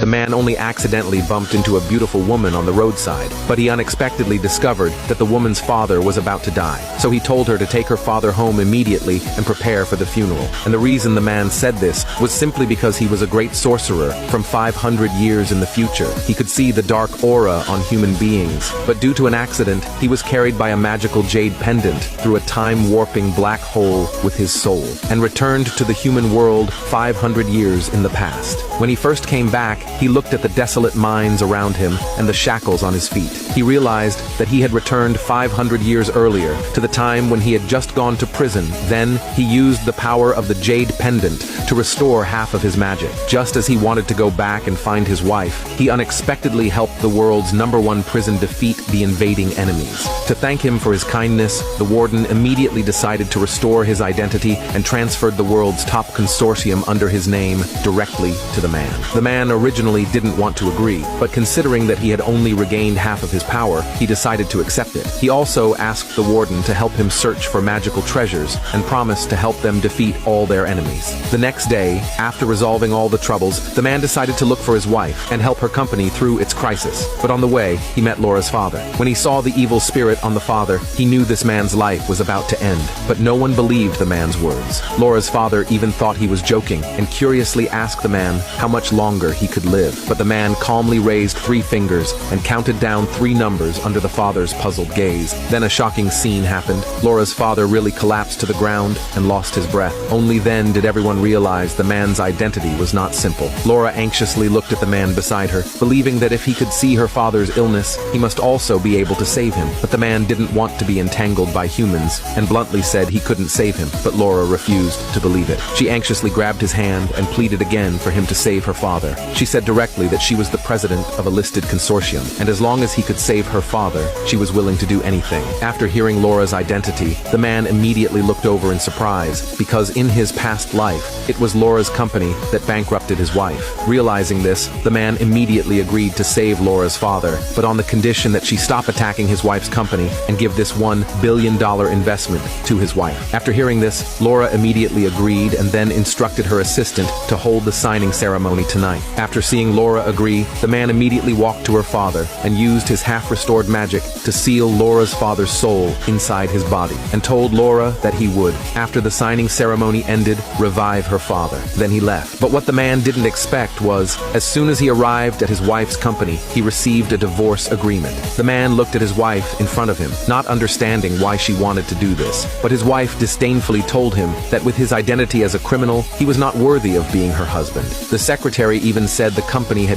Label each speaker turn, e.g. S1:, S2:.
S1: The man only accidentally bumped into a beautiful woman on the roadside, but he unexpectedly discovered that the woman's father was about to die. So he told her to take her father home immediately and prepare for the funeral. And the reason the man said this was simply because he was a great sorcerer from 500 years in the future. He could see the dark aura on human beings, but due to an accident, he was carried by a magical jade pendant through a time-warping black hole with his soul, and returned to the human world 500 years in the past. When he first came back, he looked at the desolate mines around him and the shackles on his feet. He realized that he had returned 500 years earlier, to the time when he had just gone to prison. Then, he used the power of the jade pendant to restore half of his magic. Just as he wanted to go back and find his wife, he unexpectedly helped the world's #1 prison defeat the invading enemies. To thank him for his kindness, the warden immediately decided to restore his identity and transferred the world's top consortium under his name directly to the man. The man originally didn't want to agree, but considering that he had only regained half of his power, he decided to accept it. He also asked the warden to help him search for magical treasures and promised to help them defeat all their enemies. The next day, after resolving all the troubles, the man decided to look for his wife and help her company through its crisis. But on the way, he met Laura's father. When he saw the evil spirit on the father, he knew this man's life was about to end. But no one believed the man's words. Laura's father even thought he was joking and curiously asked the man how much longer he could live. But the man calmly raised 3 fingers and counted down 3 numbers under the father's puzzled gaze. Then a shocking scene happened. Laura's father really collapsed to the ground and lost his breath. Only then did everyone realize the man's identity was not simple. Laura anxiously looked at the man beside her, believing that if he could see her father's illness, he must also be able to save him. But the man didn't want to be entangled by humans and bluntly said he couldn't save him. But Laura refused to believe it. She anxiously grabbed his hand and pleaded again for him to save her father. She said directly that she was the president of a listed consortium, and as long as he could save her father, she was willing to do anything. After hearing Laura's identity, the man immediately looked over in surprise, because in his past life, it was Laura's company that bankrupted his wife. Realizing this, the man immediately agreed to save Laura's father, but on the condition that she stop attacking his wife's company and give this $1 billion investment to his wife. After hearing this, Laura immediately agreed and then instructed her assistant to hold the signing ceremony tonight. After seeing Laura agree, the man immediately walked to her father and used his half-restored magic to seal Laura's father's soul inside his body, and told Laura that he would, after the signing ceremony ended, revive her father. Then he left. But what the man didn't expect was, as soon as he arrived at his wife's company, he received a divorce agreement. The man looked at his wife in front of him, not understanding why she wanted to do this. But his wife disdainfully told him that with his identity as a criminal, he was not worthy of being her husband. The secretary even said the company had